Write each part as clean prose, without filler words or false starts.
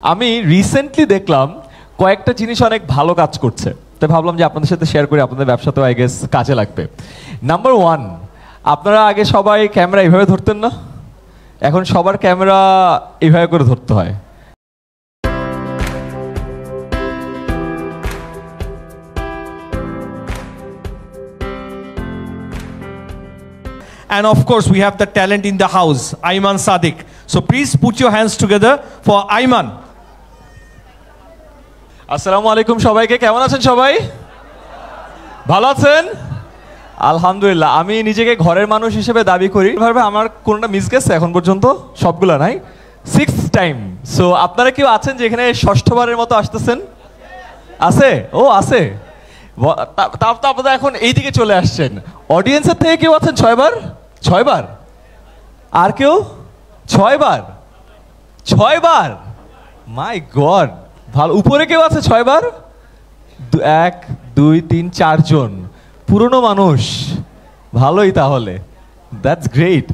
আমি রিসেন্টলি দেখলাম কয়েকটা জিনিস অনেক ভালো কাজ করছে, তাই ভাবলাম যে আপনাদের সাথে শেয়ার করি, আপনাদের ব্যবসাতেও আই গেস কাজে লাগবে। নাম্বার ওয়ান, আপনারা আগে সবাই ক্যামেরা এইভাবে ধরতেন না, এখন সবার ক্যামেরা এইভাবে করে ধরতে হয়। And of course, we have the talent in the house, Ayman Sadiq. So please put your hands together for Ayman. আসসালামু আলাইকুম সবাইকে, কেমন আছেন সবাই? ভালো আছেন? আলহামদুলিল্লাহ। আমি নিজেকে ঘরের মানুষ হিসেবে দাবি করি, ভাবে আমার কোনটা মিস গেছে এখন পর্যন্ত? সবগুলো নাই, 6th টাইম। সো আপনারা কেউ আছেন যে এখানে ষষ্ঠবারের মতো আসতেছেন? আছে? ও আছে। তার তো আপনারা এখন এইদিকে চলে আসছেন। অডিয়েন্সের থেকে কেউ আছেন 6বার? 6বার? আর কেউ? 6বার? 6বার? মাই গড, ভালো। উপরে কেউ আছে 6বার? 1 2 3 4 জন পুরনো মানুষ, ভালোই তাহলে, দ্যাটস গ্রেট।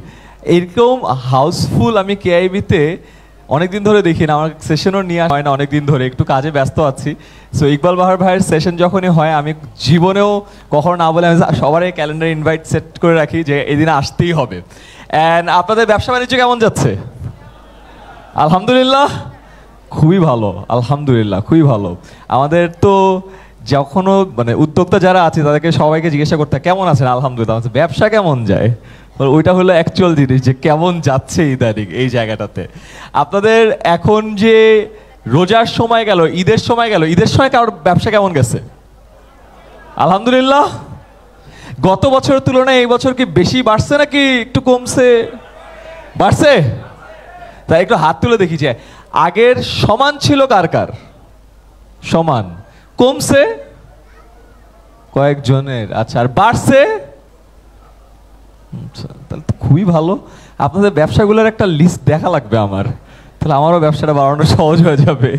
এরকম হাউসফুল আমি কেআইবিতে অনেকদিন ধরে দেখি না, আমার সেশনও নিয়ে হয় না অনেকদিন ধরে, একটু কাজে ব্যস্ত আছি। সো ইকবাল বাহার ভাইয়ের সেশন যখনই হয় আমি জীবনেও কখনো না বলে আমি সবারই ক্যালেন্ডার ইনভাইট সেট করে রাখি যে এই দিনে আসতেই হবে। অ্যান্ড আপনাদের ব্যবসা বাণিজ্য কেমন যাচ্ছে? আলহামদুলিল্লাহ, খুবই ভালো, আলহামদুলিল্লাহ খুবই ভালো। আমাদের তো যখনও মানে উদ্যোক্তা যারা আছে তাদেরকে সবাইকে জিজ্ঞাসা করতে কেমন আছেন, আলহামদুলিল্লাহ। ব্যবসা কেমন যায়, ওইটা হলো অ্যাকচুয়াল জিনিস যে কেমন যাচ্ছে ইদানিং এই জায়গাটাতে। আপনাদের এখন যে রোজার সময় গেল, ঈদের সময় গেল, ঈদের সময় কারোর ব্যবসা কেমন গেছে? আলহামদুলিল্লাহ। গত বছরের তুলনায় এই বছর কি বেশি বাড়ছে নাকি একটু কমছে? বাড়ছে? তাই একটু হাত তুলে দেখি যে আগের সমান ছিল কার কার? সমান। কমছে কয়েকজনের, আচ্ছা, আর বাড়ছে? তাহলে তো খুবই ভালো। আপনাদের ব্যবসাগুলোর একটা লিস্ট দেখা লাগবে আমার, তাহলে আমারও ব্যবসাটা বাড়ানো সহজ হয়ে যাবে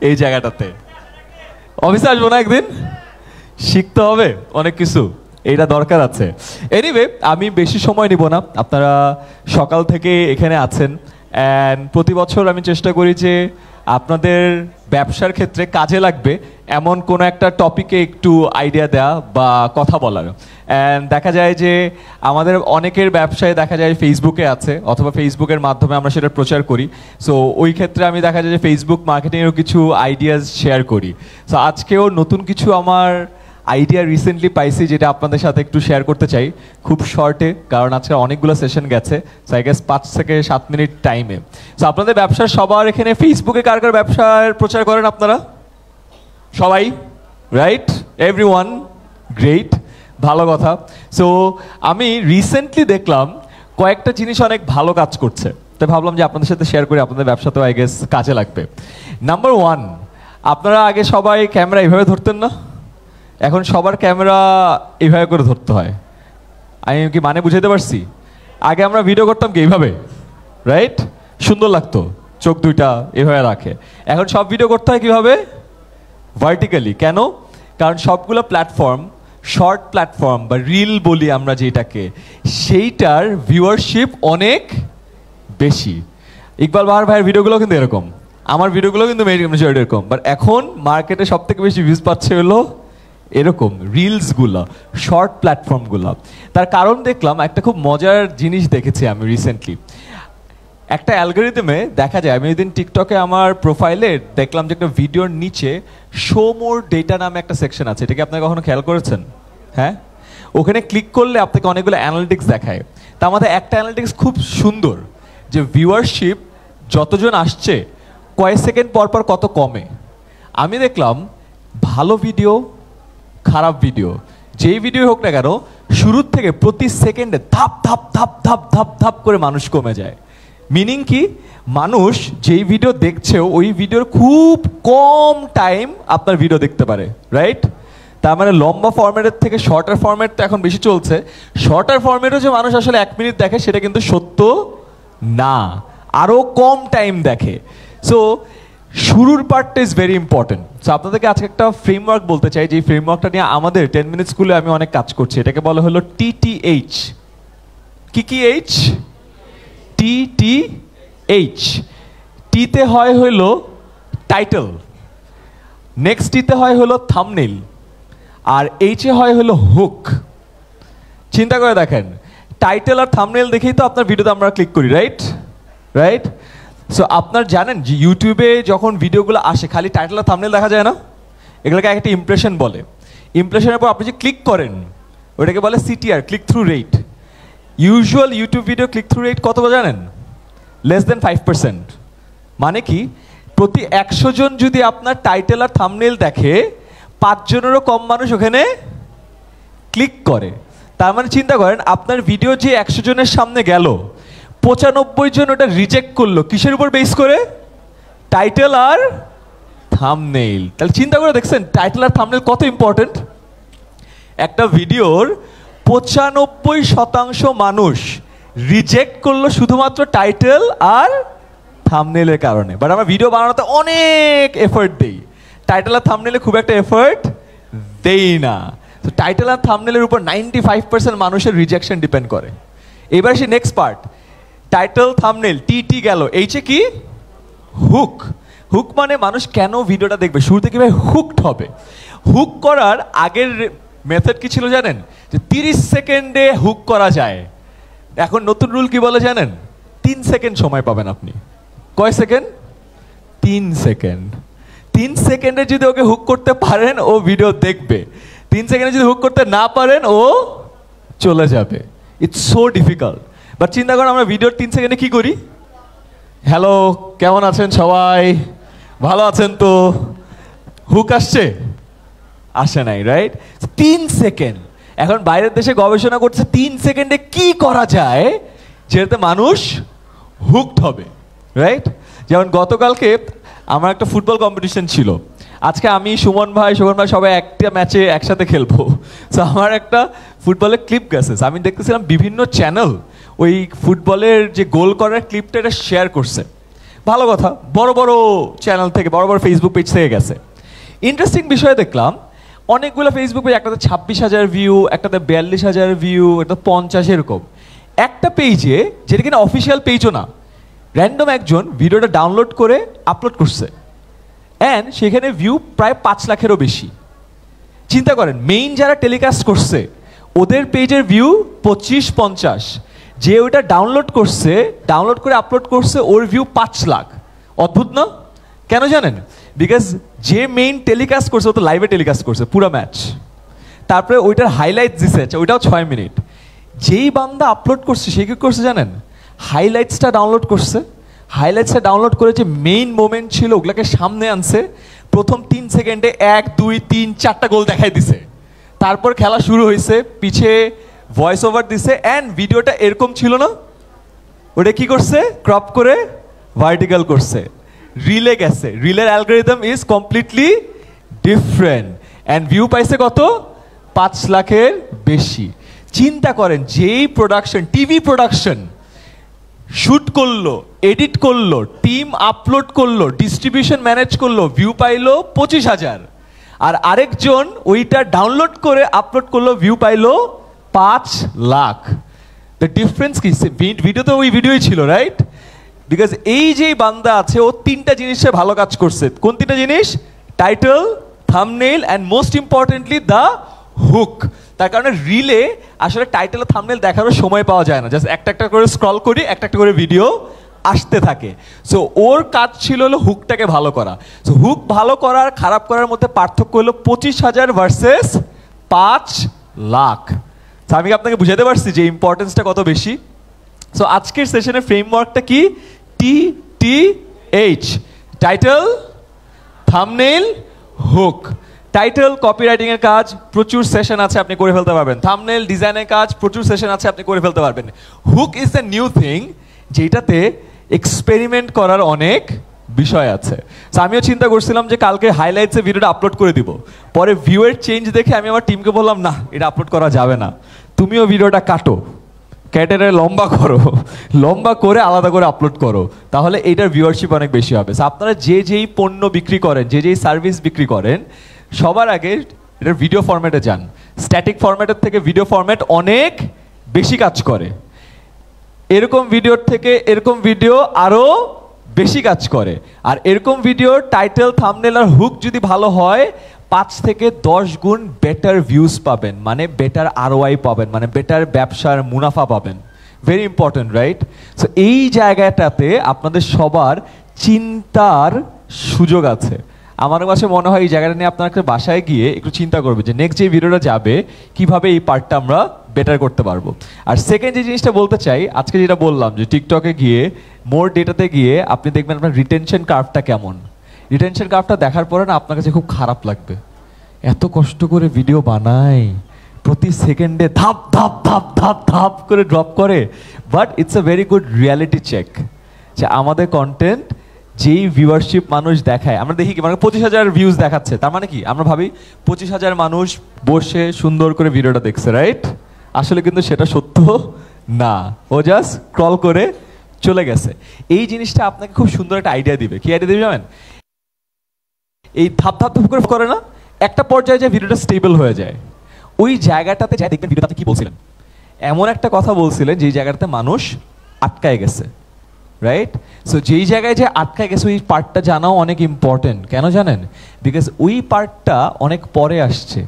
এই জায়গাটাতে। অফিসে আসবো না একদিন, শিখতে হবে অনেক কিছু, এইটা দরকার আছে। এনিওয়ে, আমি বেশি সময় নিব না, আপনারা সকাল থেকে এখানে আছেন। অ্যান্ড প্রতি বছর আমি চেষ্টা করি যে আপনাদের ব্যবসার ক্ষেত্রে কাজে লাগবে এমন কোনো একটা টপিকে একটু আইডিয়া দেওয়া বা কথা বলার। অ্যান্ড দেখা যায় যে আমাদের অনেকের ব্যবসায় দেখা যায় ফেসবুকে আছে, অথবা ফেসবুকের মাধ্যমে আমরা সেটা প্রচার করি। সো ওই ক্ষেত্রে আমি দেখা যায় যে ফেসবুক মার্কেটিংয়েরও কিছু আইডিয়াস শেয়ার করি। সো আজকেও নতুন কিছু আমার আইডিয়া রিসেন্টলি পাইছি যেটা আপনাদের সাথে একটু শেয়ার করতে চাই খুব শর্টে, কারণ আজকে অনেকগুলো সেশন গেছে। সো আই গেস 5 থেকে 7 মিনিট টাইমে। সো আপনাদের ব্যবসার সবার এখানে ফেসবুকে কার কার ব্যবসার প্রচার করেন আপনারা? সবাই, রাইট? এভরিওয়ান, গ্রেট, ভালো কথা। সো আমি রিসেন্টলি দেখলাম কয়েকটা জিনিস অনেক ভালো কাজ করছে, তাই ভাবলাম যে আপনাদের সাথে শেয়ার করি, আপনাদের ব্যবসাতেও আই গেস কাজে লাগবে। নাম্বার ওয়ান, আপনারা আগে সবাই ক্যামেরা এইভাবে ধরতেন না, এখন সবার ক্যামেরা এইভাবে করে ধরতে হয়। আমি কি মানে বুঝাতে পারছি? আগে আমরা ভিডিও করতাম কি এইভাবে, রাইট? সুন্দর লাগতো, চোখ দুইটা এভাবে রাখে। এখন সব ভিডিও করতে হয় কিভাবে? ভার্টিক্যালি। কেন? কারণ সবগুলো প্ল্যাটফর্ম, শর্ট প্ল্যাটফর্ম বা রিল বলি আমরা যেটাকে, সেইটার ভিউয়ারশিপ অনেক বেশি। ইকবাল বাহার ভাইয়ের ভিডিওগুলো কিন্তু এরকম, আমার ভিডিওগুলো কিন্তু মেজরিটি এরকম, বাট এখন মার্কেটে সব থেকে বেশি ভিউজ পাচ্ছে হলো এরকম রিলসগুলো, শর্ট প্ল্যাটফর্মগুলো। তার কারণ দেখলাম একটা খুব মজার জিনিস দেখেছি আমি রিসেন্টলি। একটা অ্যালগরিদমে দেখা যায়, আমি ওইদিন টিকটকে আমার প্রোফাইলে দেখলাম যে একটা ভিডিওর নিচে শো মোর ডেটা নামে একটা সেকশন আছে। এটা কি আপনারা কখনো খেয়াল করেছেন? হ্যাঁ, ওখানে ক্লিক করলে আপনাকে অনেকগুলো অ্যানালিটিক্স দেখায়। তার মধ্যে একটা অ্যানালিটিক্স খুব সুন্দর, যে ভিউয়ারশিপ যতজন আসছে কয়েক সেকেন্ড পর পর কত কমে। আমি দেখলাম ভালো ভিডিও, খারাপ ভিডিও, যেই ভিডিও হোক না কেন, শুরুর থেকে প্রতি সেকেন্ডে ধাপ ধাপ ধাপ ধাপ ধাপ ধাপ করে মানুষ কমে যায়। মিনিং কি? মানুষ যেই ভিডিও দেখছে ওই ভিডিওর খুব কম টাইম আপনার ভিডিও দেখতে পারে, রাইট? তার মানে লম্বা ফরম্যাটের থেকে শর্টার ফরম্যাট তো এখন বেশি চলছে। শর্টার ফরম্যাটও যে মানুষ আসলে 1 মিনিট দেখে সেটা কিন্তু সত্য না, আরও কম টাইম দেখে। সো শুরুর পার্টটা ইজ ভেরি ইম্পর্টেন্ট। সো আপনাদেরকে আজকে একটা ফ্রেমওয়ার্ক বলতে চাই, যে ফ্রেমওয়ার্কটা নিয়ে আমাদের 10 মিনিট স্কুলে আমি অনেক কাজ করছি। এটাকে বলা হলো TTH। কি এইচ? TTH। টিতে হয় হলো টাইটেল, নেক্সট টিতে হয় হলো থাম্বনেইল, আর এইচে হয় হলো হুক। চিন্তা করে দেখেন, টাইটেল আর থাম্বনেইল দেখেই তো আপনার ভিডিওতে আমরা ক্লিক করি, রাইট রাইট। সো আপনার জানেন যে ইউটিউবে যখন ভিডিওগুলো আসে খালি টাইটেল আর থাম্বনেইল দেখা যায় না, এগুলোকে একটা ইমপ্রেশন বলে। ইমপ্রেশনের পর আপনি যে ক্লিক করেন ওটাকে বলে CTR, click through rate. Usual YouTube video click through rate কত জানেন? Less than 5%। মানে কি, প্রতি 100 জন যদি আপনার টাইটেল আর থাম্বনেইল দেখে 5 জনেরও কম মানুষ ওখানে ক্লিক করে। তার মানে চিন্তা করেন, আপনার ভিডিও যে 100 জনের সামনে গেল, 95 জন ওটা রিজেক্ট করলো কিসের উপর বেস করে? টাইটেল আর থাম্বনেইল। তাহলে চিন্তা করে দেখছেন টাইটেল আর থাম্বনেইল কত ইম্পর্টেন্ট। একটা ভিডিওর 95% মানুষ রিজেক্ট করলো শুধুমাত্র টাইটেল আর থাম্বনেইলের কারণে। বাট আমরা ভিডিও বানানোতে অনেক এফোর্ট দেই, টাইটেল আর থাম্বনেইলে খুব একটা এফোর্ট দেই না। তো টাইটেল আর থাম্বনেইলের উপর 95% মানুষের রিজেকশন ডিপেন্ড করে। এবার সে নেক্সট পার্ট, টাইটেল থাম্বনেইল টি গেল, এইচে কি? হুক। হুক মানে মানুষ কেন ভিডিওটা দেখবে, শুরুতে কিভাবে হুকড হবে। হুক করার আগের মেথড কি ছিল জানেন? যে 30 সেকেন্ডে হুক করা যায়। এখন নতুন রুল কি বলে জানেন? 3 সেকেন্ড সময় পাবেন আপনি। কয় সেকেন্ড? 3 সেকেন্ড। 3 সেকেন্ডে যদি ওকে হুক করতে পারেন ও ভিডিও দেখবে, 3 সেকেন্ডে যদি হুক করতে না পারেন ও চলে যাবে। It's so difficult. বাট চিন্তা করেন আমরা ভিডিওর 3 সেকেন্ডে কি করি? হ্যালো, কেমন আছেন সবাই? ভালো আছেন তো? হুক আসছে? আসে নাই, রাইট? 3 সেকেন্ড। এখন বাইরের দেশে গবেষণা করছে 3 সেকেন্ডে কি করা যায় যেটাতে মানুষ হুকড হবে, রাইট? যেমন গতকালকে আমার একটা ফুটবল কম্পিটিশন ছিল। আজকে আমি সুমন ভাই সবাই একটা ম্যাচে একসাথে খেলবো। তো আমার একটা ফুটবলের ক্লিপ গেছে, আমি দেখতেছিলাম বিভিন্ন চ্যানেল ওই ফুটবলের যে গোল করার ক্লিপটা এটা শেয়ার করছে। ভালো কথা, বড় বড় চ্যানেল থেকে, বড় বড় ফেসবুক পেজ থেকে গেছে। ইন্টারেস্টিং বিষয় দেখলাম, অনেকগুলো ফেসবুক পেজ, একটাতে 26,000 ভিউ, একটাতে 42,000 ভিউ, একটা 50, এরকম। একটা পেজে, যেটা কিনা অফিসিয়াল পেজও না, র্যান্ডম একজন ভিডিওটা ডাউনলোড করে আপলোড করছে, অ্যান্ড সেখানে ভিউ প্রায় 5 লাখেরও বেশি। চিন্তা করেন, মেইন যারা টেলিকাস্ট করছে ওদের পেজের ভিউ 25-50, যে ওইটা ডাউনলোড করছে, ডাউনলোড করে আপলোড করছে, ওর ভিউ 5 লাখ। অদ্ভুত না? কেন জানেন? বিকজ যে মেইন টেলিকাস্ট করছে ও তো লাইভে টেলিকাস্ট করছে পুরো ম্যাচ, তারপরে ওইটার হাইলাইট দিছে, ওইটাও 6 মিনিট। যেই বান্দা আপলোড করছে সে কি করছে জানেন? হাইলাইটসটা ডাউনলোড করছে, হাইলাইটসটা ডাউনলোড করে যে মেইন মোমেন্ট ছিল ওগুলোকে সামনে আনছে, প্রথম 3 সেকেন্ডে 1, 2, 3, 4টা গোল দেখাই দিছে। তারপর খেলা শুরু হয়েছে, পিছে ভয়েস ওভার দিছে, অ্যান্ড ভিডিওটা এরকম ছিল না, ওটা কি করছে? ক্রপ করে ভার্টিক্যাল করছে, রিলে গেছে। রিলের algorithm is completely different, and view পাইছে কত? 5 লাখের বেশি। চিন্তা করেন, যেই প্রোডাকশন, টিভি প্রোডাকশন শুট করলো, এডিট করলো, টিম আপলোড করলো, ডিস্ট্রিবিউশন ম্যানেজ করলো, ভিউ পাইলো 25,000, আর আরেকজন ওইটা ডাউনলোড করে আপলোড করলো, ভিউ পাইলো 5 লাখ। দ্য ডিফারেন্স কি? ভিডিও তো ওই ভিডিওই ছিল, রাইট? বিকজ এই যে বান্দা আছে ও 3টা জিনিসে ভালো কাজ করছে। কোন 3টা জিনিস? Title, thumbnail, and most importantly the hook. তার কারণে রিলে আসলে টাইটেল আর থাম্বনেইল দেখারও সময় পাওয়া যায় না, জাস্ট একটা একটা করে স্ক্রল করি, একটা একটা করে ভিডিও আসতে থাকে। সো ওর কাজ ছিল হলো হুকটাকে ভালো করা। সো হুক ভালো করার খারাপ করার মধ্যে পার্থক্য হলো 25,000 ভার্সেস 5 লাখ। আমি আপনাকে বুঝাতে পারছি যে ইম্পর্টেন্সটা কত বেশি। সো আজকের সেশনের ফ্রেমওয়ার্কটা কি? TTH, title, thumbnail, hook. Title copywriting এর কাজ প্রচুর সেশন আছে, আপনি করে ফেলতে পারবেন। থাম্বনেইল ডিজাইনের কাজ প্রচুর সেশন আছে, আপনি করে ফেলতে পারবেন। Hook is the new thing, যেটাতে এক্সপেরিমেন্ট করার অনেক বিষয় আছে। সো আমিও চিন্তা করছিলাম যে কালকে হাইলাইটসে ভিডিওটা আপলোড করে দিব, পরে ভিউয়ের চেঞ্জ দেখে আমি আমার টিমকে বললাম, না এটা আপলোড করা যাবে না, তুমিও ভিডিওটা কাটো, ক্যাটেরে লম্বা করো, লম্বা করে আলাদা করে আপলোড করো, তাহলে এইটার ভিউয়ারশিপ অনেক বেশি হবে। সো আপনারা যে যেই পণ্য বিক্রি করেন, যে যেই সার্ভিস বিক্রি করেন, সবার আগে এটার ভিডিও ফরম্যাটে যান। স্ট্যাটিক ফরম্যাটের থেকে ভিডিও ফরম্যাট অনেক বেশি কাজ করে। এরকম ভিডিওর থেকে এরকম ভিডিও আরো বেশি কাজ করে। আর এরকম ভিডিওর টাইটেল, থাম্বনেল আর হুক যদি ভালো হয় 5 থেকে 10 গুণ বেটার ভিউজ পাবেন, মানে বেটার ROI পাবেন, মানে বেটার ব্যবসার মুনাফা পাবেন। Very important, right? সো এই জায়গাটাতে আপনাদের সবার চিন্তার সুযোগ আছে। আমার কাছে মনে হয় এই জায়গাটা নিয়ে আপনার একটা বাসায় গিয়ে একটু চিন্তা করবে যে নেক্সট যে ভিডিওটা যাবে কিভাবে এই পার্টটা আমরা বেটার করতে পারবো। আর সেকেন্ড যে জিনিসটা বলতে চাই, আজকে যেটা বললাম যে টিকটকে গিয়ে মোর ডেটাতে গিয়ে আপনি দেখবেন আপনার রিটেনশন কার্ভটা কেমন। রিটেনশন কার্ভটা দেখার পরে না আপনার কাছে খুব খারাপ লাগবে, এত কষ্ট করে ভিডিও বানাই, প্রতি সেকেন্ডে ধাপ ধাপ ধাপ ধাপ ধাপ করে ড্রপ করে। But it's a very good reality check যে আমাদের কন্টেন্ট যেই ভিউয়ারশিপ মানুষ দেখায়, আমরা দেখি কি মানে 25,000 ভিউজ দেখাচ্ছে, তার মানে কি আমরা ভাবি 25,000 মানুষ বসে সুন্দর করে ভিডিওটা দেখছে, রাইট? আসলে কিন্তু সেটা সত্য না, ও জাস্ট স্ক্রল করে চলে গেছে। এই জিনিসটা আপনাকে খুব সুন্দর একটা আইডিয়া দিবে। কি আইডিয়া দিবে জানেন? এই ধাপ ধাপ ধাপ করে না, একটা পর্যায়ে যে ভিডিওটা স্টেবল হয়ে যায়, ওই জায়গাটাতে যাই দেখবেন ভিডিওতে আপনি কি বলছিলেন, এমন একটা কথা বলছিলেন যেই জায়গাটাতে মানুষ আটকায় গেছে, রাইট? সো যেই জায়গায় যে আটকায় গেছে ওই পার্টটা জানাও অনেক ইম্পর্টেন্ট। কেন জানেন? বিকজ ওই পার্টটা অনেক পরে আসছে।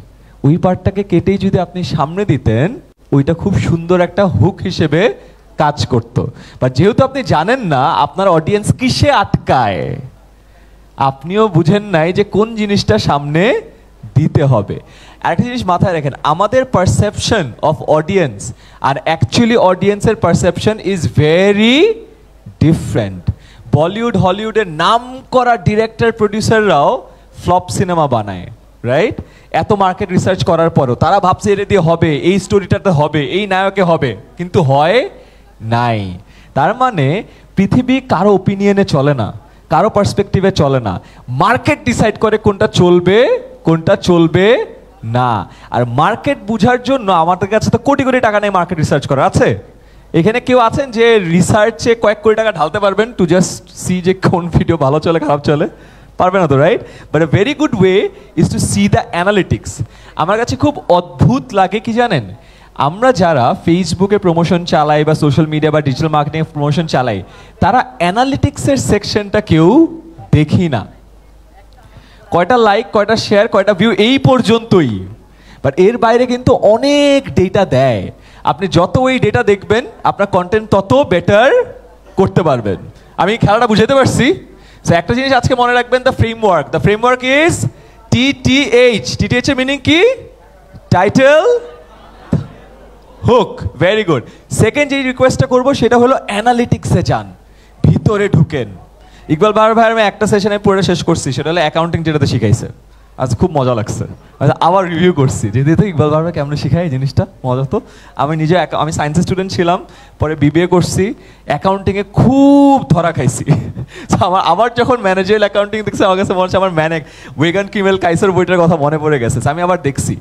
ওই পার্টটাকে কেটেই যদি আপনি সামনে দিতেন, ওইটা খুব সুন্দর একটা হুক হিসেবে কাজ করতো। বা যেহেতু আপনি জানেন না আপনার অডিয়েন্স কিসে আটকায়, আপনিও বুঝেন নাই যে কোন জিনিসটা সামনে দিতে হবে। আরেকটা জিনিস মাথায় রাখেন, আমাদের পারসেপশন অফ অডিয়েন্স আর অ্যাকচুয়ালি অডিয়েন্সের perception is very different. Bollywood হলিউডের নাম করা ডিরেক্টর প্রডিউসাররাও ফ্লপ সিনেমা বানায়, রাইট? এত মার্কেট রিসার্চ করার পরও তারা ভাবছে এটা দিয়ে হবে, এই স্টোরিটাতে হবে, এই নায়কে হবে, কিন্তু হয় নাই। তার মানে পৃথিবী কারো ওপিনিয়নে চলে না, কারো পার্সপেক্টিভে চলে না। মার্কেট ডিসাইড করে কোনটা চলবে কোনটা চলবে না। আর মার্কেট বুঝার জন্য আমাদের কাছে তো কোটি কোটি টাকা নেই মার্কেট রিসার্চ করা। আছে এখানে কেউ আছেন যে রিসার্চে কয়েক কোটি টাকা ঢালতে পারবেন টু জাস্ট সি যে কোন ভিডিও ভালো চলে খারাপ চলে? পারবে না তো, right? But a very good way is to see the analytics. আমার কাছে খুব অদ্ভুত লাগে কি জানেন, আমরা যারা ফেসবুকে প্রমোশন চালাই বা সোশ্যাল মিডিয়া বা ডিজিটাল মার্কেটিং প্রমোশন চালাই, তারা অ্যানালিটিক্সের সেকশনটা কেউ দেখি না। কয়টা লাইক, কয়টা শেয়ার, কয়টা ভিউ, এই পর্যন্তই। বাট এর বাইরে কিন্তু অনেক ডেটা দেয়। আপনি যত ওই ডেটা দেখবেন আপনার কন্টেন্ট তত বেটার করতে পারবেন। আমি খেলাটা বুঝাতে পারছি? সো একটা জিনিস আজকে মনে রাখবেন, the framework is TTH। TTH এর মিনিং কি? Title, hook. Very good. Second যে রিকোয়েস্টটা করবো সেটা হলো অ্যানালিটিক্সে যান, ভিতরে ঢুকেন। ইকবাল বাহার ভাই আমি একটা সেশনে পড়ে শেষ করছি, সেটা হলো অ্যাকাউন্টিং, যেটাতে শিখাইছে। আজ খুব মজা লাগছে, আবার রিভিউ করছি যে তো ইকবাল বাহার ভাই কেমন শিখায় এই জিনিসটা, মজা তো। আমি নিজে আমি সায়েন্সের স্টুডেন্ট ছিলাম, পরে BBA করছি, অ্যাকাউন্টিংয়ে খুব ধরা খাইছি। আমার যখন ম্যানেজারিয়াল অ্যাকাউন্টিং দেখছি আমার কাছে মনে হচ্ছে আমার ওয়েগান কিমেল কাইসার বইটার কথা মনে পড়ে গেছে। আমি আবার দেখছি,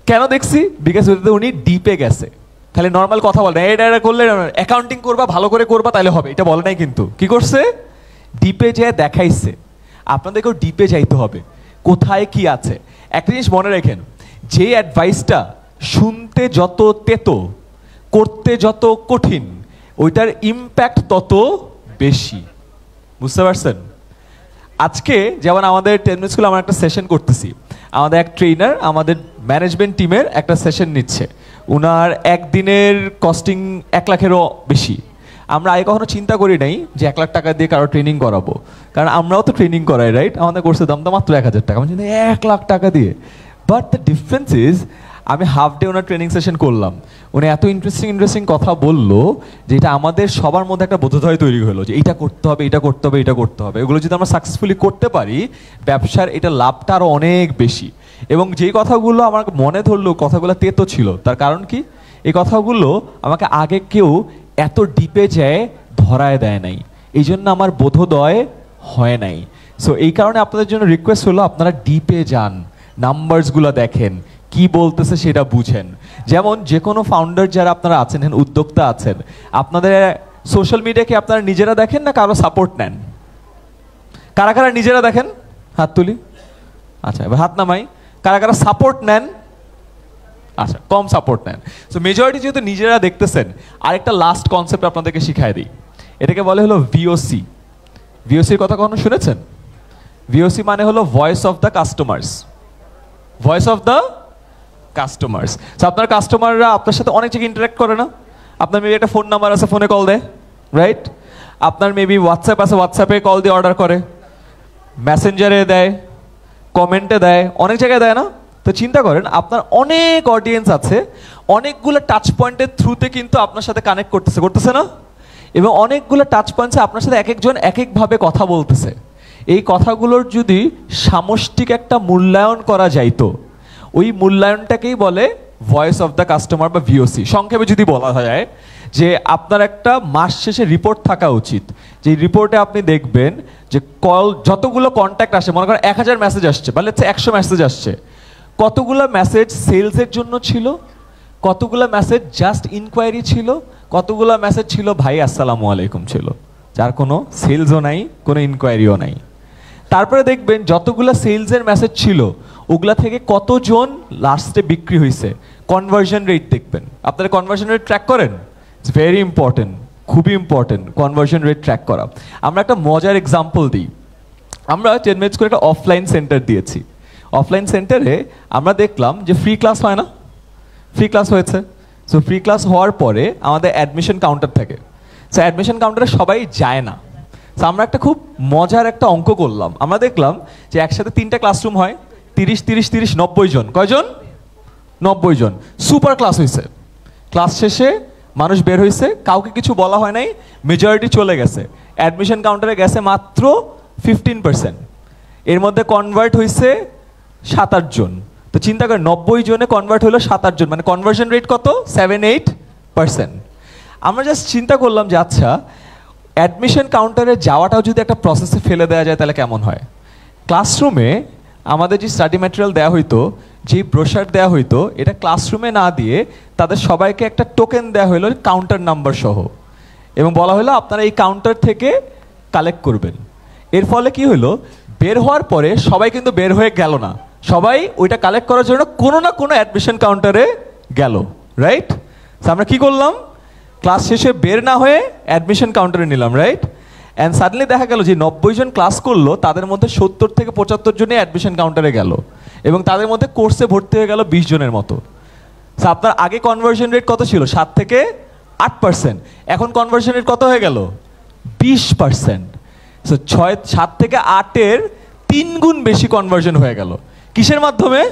কেন দেখছি? বিকজ উনি ডিপে গেছে। তাহলে নর্মাল কথা বলে এটা করলে অ্যাকাউন্টিং করবা, ভালো করে করবা তাহলে হবে, এটা বলে নাই। কিন্তু কি করছে? ডিপে যেয়ে দেখাইছে। আপনাদেরকেও ডিপে যাইতে হবে, কোথায় কি আছে। একটা জিনিস মনে রাখেন, যে অ্যাডভাইসটা শুনতে যত তেতো, করতে যত কঠিন, ওইটার ইম্প্যাক্ট তত বেশি। বুঝতে পারছেন? আজকে যেমন আমাদের 10 মিনিট স্কুলে আমরা একটা সেশন করতেছি, আমাদের এক ট্রেনার আমাদের ম্যানেজমেন্ট টিমের একটা সেশন নিচ্ছে। উনার একদিনের কস্টিং 1 লাখেরও বেশি। আমরা আগে কখনো চিন্তা করি নাই যে 1 লাখ টাকা দিয়ে কারো ট্রেনিং করাবো, কারণ আমরাও তো ট্রেনিং করাই, রাইট? আমাদের কোর্সের দাম তো মাত্র 1,000 টাকা। আমি চিন্তা 1 লাখ টাকা দিয়ে। বাট দ্য ডিফারেন্স ইজ, আমি হাফ ডে ওনার ট্রেনিং সেশন করলাম, উনি এত ইন্টারেস্টিং কথা বললো যেটা আমাদের সবার মধ্যে একটা বোধোদয় তৈরি হলো যে এইটা করতে হবে, এটা করতে হবে, এটা করতে হবে। এগুলো যদি আমরা সাকসেসফুলি করতে পারি, ব্যবসার এটা লাভটা আরও অনেক বেশি। এবং যেই কথাগুলো আমার মনে ধরলো, কথাগুলো তেতো ছিল, তার কারণ কি? এই কথাগুলো আমাকে আগে কেউ এত ডিপে যায় ধরায় দেয় নাই, এই জন্য আমার বোধোদয় হয় নাই। সো এই কারণে আপনাদের জন্য রিকোয়েস্ট হলো আপনারা ডিপে যান, নাম্বারসগুলো দেখেন, কি বলতেছে সেটা বুঝেন। যেমন যে কোনো ফাউন্ডার যারা আপনারা আছেন, উদ্যোক্তা আছেন, আপনাদের সোশ্যাল মিডিয়াকে আপনারা নিজেরা দেখেন না কারো সাপোর্ট নেন? কারা কারা নিজেরা দেখেন? হাত তুলি। আচ্ছা, এবার হাত নামাই। কারা কারা সাপোর্ট নেন? আচ্ছা, কম সাপোর্ট নেন। সো মেজরিটি যেহেতু নিজেরা দেখতেছেন, আরেকটা লাস্ট কনসেপ্ট আপনাদেরকে শিখাই দিই। এটাকে বলে হলো VOC, ভিওসির কথা কখনো শুনেছেন? ভিওসি মানে হলো voice of the customers. Voice of the customers. আপনার কাস্টমাররা আপনার সাথে অনেক জায়গায় ইন্টারাক্ট করে না? আপনার মেবি একটা ফোন নাম্বার আছে, ফোনে কল দেয়, রাইট? আপনার মেবি হোয়াটসঅ্যাপ আছে, হোয়াটসঅ্যাপে কল দিয়ে অর্ডার করে, মেসেঞ্জারে দেয়, কমেন্টে দেয়, অনেক জায়গায় দেয় না? তো চিন্তা করেন আপনার অনেক অডিয়েন্স আছে, অনেকগুলো টাচ পয়েন্টের থ্রুতে কিন্তু আপনার সাথে কানেক্ট করতেছে না? এবং অনেকগুলো টাচ পয়েন্টসে আপনার সাথে এক একজন এক একভাবে কথা বলতেছে। এই কথাগুলোর যদি সামষ্টিক একটা মূল্যায়ন করা যাইতো, ওই মূল্যায়নটাকেই বলে ভয়েস অফ দ্য কাস্টমার বা ভিওসি। সংক্ষেপে যদি বলা যায় যে আপনার একটা মাস শেষে রিপোর্ট থাকা উচিত, যে রিপোর্টে আপনি দেখবেন যে কল যতগুলো কন্ট্যাক্ট আসে, মনে করেন 1000 মেসেজ আসছে বা লেটস সে 100 মেসেজ আসছে, কতগুলো মেসেজ সেলসের জন্য ছিল, কতগুলো মেসেজ জাস্ট ইনকোয়ারি ছিল, কতগুলো মেসেজ ছিল ভাই আসসালামু আলাইকুম ছিল, যার কোনো সেলসও নাই, কোনো ইনকোয়ারিও নাই। তারপরে দেখবেন যতগুলো সেলসের মেসেজ ছিল ওগুলা থেকে কতজন লাস্টে বিক্রি হয়েছে, কনভার্সন রেট দেখবেন। আপনারা কনভার্সন রেট ট্র্যাক করেন? ইটস ভেরি ইম্পর্টেন্ট, খুবই ইম্পর্টেন্ট কনভার্সন রেট ট্র্যাক করা। আমরা একটা মজার এক্সাম্পল দিই। আমরা 10 মিনিটস করে একটা অফলাইন সেন্টার দিয়েছি। অফলাইন সেন্টারে আমরা দেখলাম যে ফ্রি ক্লাস হয় না? ফ্রি ক্লাস হয়েছে। সো ফ্রি ক্লাস হওয়ার পরে আমাদের অ্যাডমিশন কাউন্টার থাকে। সো অ্যাডমিশন কাউন্টারে সবাই যায় না। সো আমরা একটা খুব মজার একটা অঙ্ক করলাম। আমরা দেখলাম যে একসাথে 3টা ক্লাসরুম হয়, 30, 30, 30, 90 জন। কয়জন? 90 জন। সুপার ক্লাস হয়েছে। ক্লাস শেষে মানুষ বের হয়েছে, কাউকে কিছু বলা হয় নাই, মেজরিটি চলে গেছে। অ্যাডমিশন কাউন্টারে গেছে মাত্র 15%। এর মধ্যে কনভার্ট হয়েছে 7-8 জন। তো চিন্তা করেন 90 জনে কনভার্ট হলো 7-8 জন, মানে কনভার্সন রেট কত? 7-8%। আমরা জাস্ট চিন্তা করলাম যে আচ্ছা, অ্যাডমিশন কাউন্টারে যাওয়াটাও যদি একটা প্রসেসে ফেলে দেওয়া যায় তাহলে কেমন হয়? ক্লাসরুমে আমাদের যে স্টাডি ম্যাটেরিয়াল দেওয়া হইতো, যে ব্রোশার দেওয়া হইতো, এটা ক্লাসরুমে না দিয়ে তাদের সবাইকে একটা টোকেন দেওয়া হলো কাউন্টার নাম্বার সহ, এবং বলা হলো আপনারা এই কাউন্টার থেকে কালেক্ট করবেন। এর ফলে কি হলো, বের হওয়ার পরে সবাই কিন্তু বের হয়ে গেল না, সবাই ওইটা কালেক্ট করার জন্য কোনো না কোনো অ্যাডমিশন কাউন্টারে গেল, রাইট? আমরা কি করলাম? ক্লাস শেষে বের না হয়ে অ্যাডমিশন কাউন্টারে নিলাম, রাইট? অ্যান্ড সাডেনলি দেখা গেল যে 90 জন ক্লাস করলো, তাদের মধ্যে 70 থেকে 75 জনই অ্যাডমিশন কাউন্টারে গেল, এবং তাদের মধ্যে কোর্সে ভর্তি হয়ে গেল 20 জনের মতো। আপনার আগে কনভার্সন রেট কত ছিল? 7 থেকে 8%। এখন কনভার্সন রেট কত হয়ে গেল? 20%। সো 7 থেকে 8-এর 3 গুণ বেশি কনভার্সন হয়ে গেল। কিসের মাধ্যমে?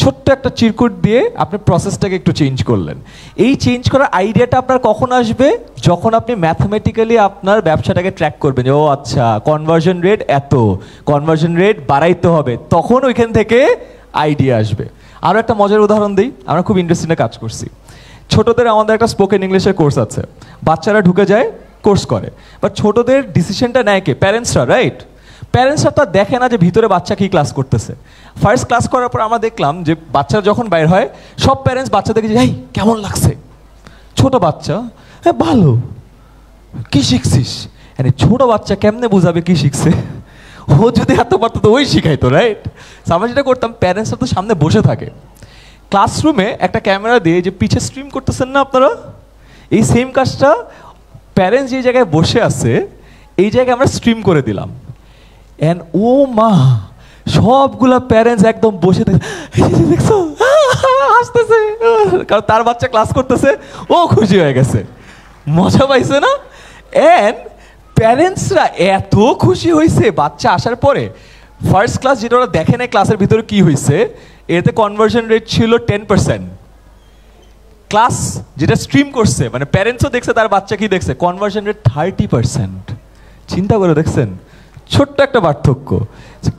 ছোট্ট একটা চিরকুট দিয়ে আপনি প্রসেসটাকে একটু চেঞ্জ করলেন। এই চেঞ্জ করার আইডিয়াটা আপনার কখন আসবে? যখন আপনি ম্যাথমেটিক্যালি আপনার ব্যবসাটাকে ট্র্যাক করবেন, যে ও আচ্ছা কনভার্সন রেট এত, কনভার্সন রেট বাড়াইতে হবে, তখন ওইখান থেকে আইডিয়া আসবে। আরও একটা মজার উদাহরণ দিই। আমরা খুব ইন্টারেস্টিংয়ে কাজ করছি। ছোটদের আমাদের একটা স্পোকেন ইংলিশের কোর্স আছে, বাচ্চারা ঢুকে যায়, কোর্স করে, বাট ছোটদের ডিসিশনটা নেয় কে? প্যারেন্টসরা, রাইট? প্যারেন্টসরা তো দেখে না যে ভিতরে বাচ্চা কি ক্লাস করতেছে। ফার্স্ট ক্লাস করার পর আমরা দেখলাম যে বাচ্চারা যখন বাইর হয়, সব প্যারেন্টস বাচ্চাদেরকে যে, এই কেমন লাগছে? ছোট বাচ্চা, হ্যাঁ ভালো, কি শিখছিস? মানে ছোট বাচ্চা কেমনে বুঝাবে কি শিখছে? ও যদি এত পারতো তো ওই শিখাইতো, রাইট? আমরা যেটা করতাম, প্যারেন্টসরা তো সামনে বসে থাকে, ক্লাসরুমে একটা ক্যামেরা দিয়ে যে পিছে স্ট্রিম করতেছেন না আপনারা, এই সেম কাজটা প্যারেন্টস যে জায়গায় বসে আছে এই জায়গায় আমরা স্ট্রিম করে দিলাম। অ্যান্ড ও মা, সবগুলা প্যারেন্টস একদম বসে দেখছো হাসতেছে, কারণ তার বাচ্চা ক্লাস করতেছে, ও খুশি হয়ে গেছে, মজা পাইছে না? অ্যান্ড প্যারেন্টসরা এত খুশি হয়েছে বাচ্চা আসার পরে। ফার্স্ট ক্লাস যেটা ওরা দেখে নেয় ক্লাসের ভিতরে কি হয়েছে, এতে কনভার্সন রেট ছিল 10%। ক্লাস যেটা স্ট্রিম করছে, মানে প্যারেন্টসও দেখছে তার বাচ্চা কি দেখছে, কনভার্সন রেট 30%। চিন্তা করে দেখছেন, ছোট্ট একটা পার্থক্য।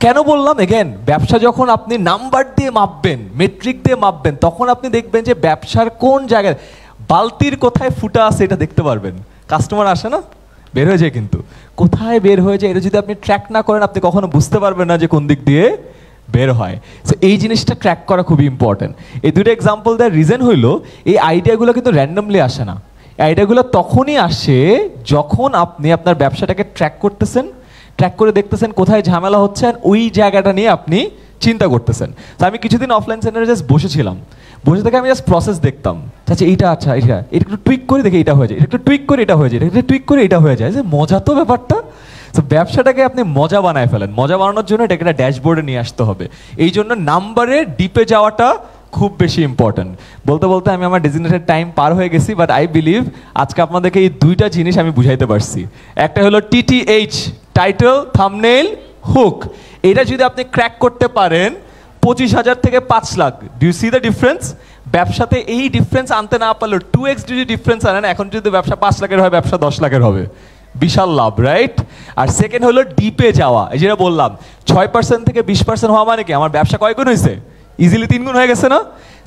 কেন বললাম? এগেন, ব্যবসা যখন আপনি নাম্বার দিয়ে মাপবেন, মেট্রিক দিয়ে মাপবেন, তখন আপনি দেখবেন যে ব্যবসার কোন জায়গায় বালতির কোথায় ফুটা আছে এটা দেখতে পারবেন। কাস্টমার আসে না, বের হয়ে যায়, কিন্তু কোথায় বের হয়ে যায় এটা যদি আপনি ট্র্যাক না করেন, আপনি কখনো বুঝতে পারবেন না যে কোন দিক দিয়ে বের হয়। সো এই জিনিসটা ট্র্যাক করা খুবই ইম্পর্টেন্ট। এই দুটো এক্সাম্পল দেওয়ার রিজন হইলো, এই আইডিয়াগুলো কিন্তু র্যান্ডমলি আসে না। আইডিয়াগুলো তখনই আসে যখন আপনি আপনার ব্যবসাটাকে ট্র্যাক করতেছেন, ট্র্যাক করে দেখতেছেন কোথায় ঝামেলা হচ্ছে, আর ওই জায়গাটা নিয়ে আপনি চিন্তা করতেছেন। তো আমি কিছুদিন অফলাইন সেন্টারে জাস্ট বসেছিলাম, বসে থেকে আমি জাস্ট প্রসেস দেখতাম, আচ্ছা এইটা, আচ্ছা এটা একটু টুইক করে দেখে এটা হয়ে যায়, এটা একটু টুইক করে এটা হয়ে যায়, এটা টুইক করে এটা হয়ে যায়, যে মজা তো ব্যাপারটা। তো ব্যবসাটাকে আপনি মজা বানায় ফেলেন, মজা বানানোর জন্য এটাকে একটা ড্যাশবোর্ডে নিয়ে আসতে হবে। এই জন্য নাম্বারে ডিপে যাওয়াটা খুব বেশি ইম্পর্ট্যান্ট। বলতে বলতে আমি আমার ডেজিগনেটেড টাইম পার হয়ে গেছি, বাট আই বিলিভ আজকে আপনাদেরকে এই দুইটা জিনিস আমি বুঝাইতে পারছি। একটা হলো TTH, টাইটেল, থাম্বনেইল, হুক। এটা যদি আপনি ক্র্যাক করতে পারেন 25,000 থেকে 5 lakh. Do you see the difference? ব্যবসাতে এই ডিফারেন্স আনতে না পারলেও 2x যদি ডিফারেন্স আনেন, এখন যদি ব্যবসা 5 লাখের হয়, ব্যবসা 10 লাখের হবে, বিশাল লাভ, রাইট? আর সেকেন্ড হলো ডিপে যাওয়া। এই যেটা বললাম 6% থেকে 20% হওয়া মানে কি আমার ব্যবসা কয় গুণ হয়েছে? ইজিলি 3 গুণ হয়ে গেছে না?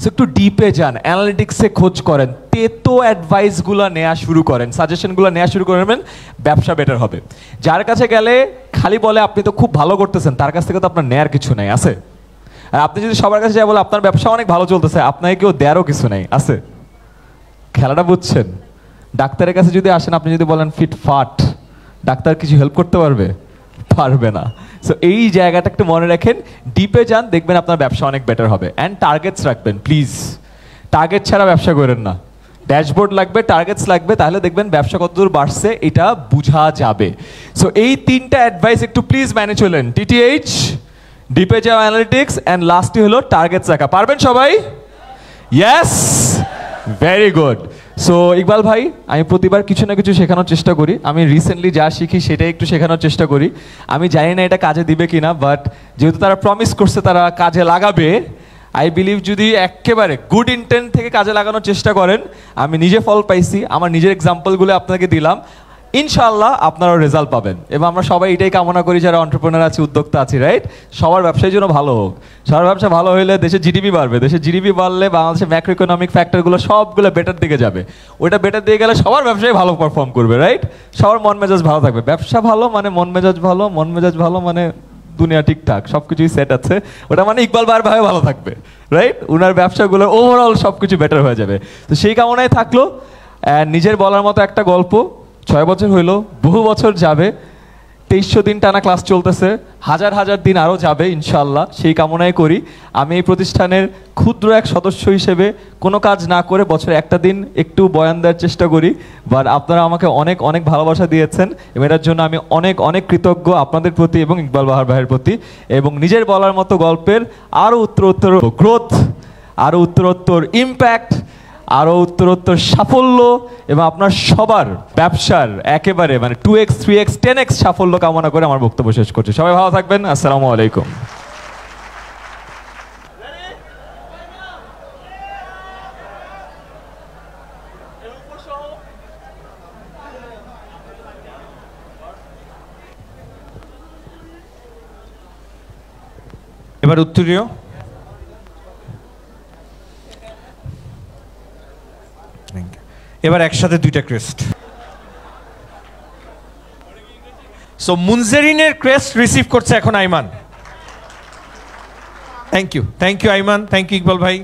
সো একটু ডিপে যান, অ্যানালিটিক্সে খোঁজ করেন, তেতো অ্যাডভাইসগুলো নেওয়া শুরু করেন, সাজেশনগুলো নেওয়া শুরু করবেন, ব্যবসা বেটার হবে। যার কাছে গেলে খালি বলে আপনি তো খুব ভালো করতেছেন, তার কাছ থেকে তো আপনার নেয়ার কিছু নাই, আছে? আর আপনি যদি সবার কাছে যাই বলে আপনার ব্যবসা অনেক ভালো চলতেছে, আপনাকে কেউ দেয়ারও কিছু নেই, আছে? খেলাটা বুঝছেন? ডাক্তারের কাছে যদি আসেন, আপনি যদি বলেন ফিটফাট, ডাক্তার কিছু হেল্প করতে পারবে? পারবে না। সো এই জায়গাটা একটু মনে রাখেন, ডিপে যান, দেখবেন আপনার ব্যবসা অনেক বেটার হবে। অ্যান্ড টার্গেটস রাখবেন প্লিজ, টার্গেট ছাড়া ব্যবসা করেন না। ড্যাশবোর্ড লাগবে, টার্গেটস লাগবে, তাহলে দেখবেন ব্যবসা কতদূর বাড়ছে এটা বোঝা যাবে। সো এই 3টা অ্যাডভাইস একটু প্লিজ মেনে চলেন। TTH, ডিপে যাওয়া, অ্যানালিটিক্স, অ্যান্ড লাস্টই হলো টার্গেটস রাখা। পারবেন সবাই? Yes, very good. So Iqbal ভাই, আমি প্রতিবার কিছু না কিছু শেখানোর চেষ্টা করি। আমি রিসেন্টলি যা শিখি সেটাই একটু শেখানোর চেষ্টা করি। আমি জানি না এটা কাজে দিবে কিনা, বাট যেহেতু তারা প্রমিস করছে তারা কাজে লাগাবে, আই বিলিভ যদি একেবারে গুড ইন্টেন্ট থেকে কাজে লাগানোর চেষ্টা করেন, আমি নিজে ফল পাইছি, আমার নিজের এক্সাম্পলগুলো আপনাকে দিলাম, ইনশাআল্লাহ আপনারাও রেজাল্ট পাবেন। এবং আমরা সবাই এটাই কামনা করি যারা এন্টারপ্রেনার আছি, উদ্যোক্তা আছি, রাইট? সবার ব্যবসার জন্য ভালো হোক। সবার ব্যবসা ভালো হলে দেশের জিডিপি বাড়বে, দেশের জিডিপি বাড়লে বাংলাদেশের ম্যাক্রো ইকোনমিক ফ্যাক্টরগুলো সবগুলো বেটার দিকে যাবে। ওইটা বেটার দিকে গেলে সবার ব্যবসায় ভালো পারফর্ম করবে, রাইট? সবার মন মেজাজ ভালো থাকবে। ব্যবসা ভালো মানে মন মেজাজ ভালো, মন মেজাজ ভালো মানে দুনিয়া ঠিকঠাক, সব কিছুই সেট আছে। ওটা মানে ইকবাল ভাই ভালো থাকবে, রাইট? ওনার ব্যবসাগুলো ওভারঅল সব কিছু বেটার হয়ে যাবে। তো সেই কামনায় থাকলো। নিজের বলার মতো একটা গল্প, 6 বছর হইলো, বহু বছর যাবে, 2300 দিন টানা ক্লাস চলতেছে, হাজার হাজার দিন আরও যাবে ইনশাল্লাহ, সেই কামনাই করি। আমি এই প্রতিষ্ঠানের ক্ষুদ্র এক সদস্য হিসেবে কোনো কাজ না করে বছরে একটা দিন একটু বয়ান দেওয়ার চেষ্টা করি, বাট আপনারা আমাকে অনেক অনেক ভালোবাসা দিয়েছেন এবং এটার জন্য আমি অনেক অনেক কৃতজ্ঞ আপনাদের প্রতি এবং ইকবাল বাহার ভাইয়ের প্রতি। এবং নিজের বলার মতো গল্পের আরও উত্তরোত্তর গ্রোথ, আরও উত্তরোত্তর ইম্প্যাক্ট, আরও উত্তরোত্তর সাফল্য এবং আপনার সবার ব্যবসার একেবারে মানে 2x, 3x, 10x সাফল্য কামনা করে আমার বক্তব্য শেষ করছি। সবাই ভালো থাকবেন। আসসালামু আলাইকুম। এবার উত্তরীয়। এবার একসাথে দুইটা ক্রেস্ট। সো মুনজেরিনের ক্রেস্ট রিসিভ করছে এখন Aiman. Thank you Aiman, thank you Iqbal ভাই।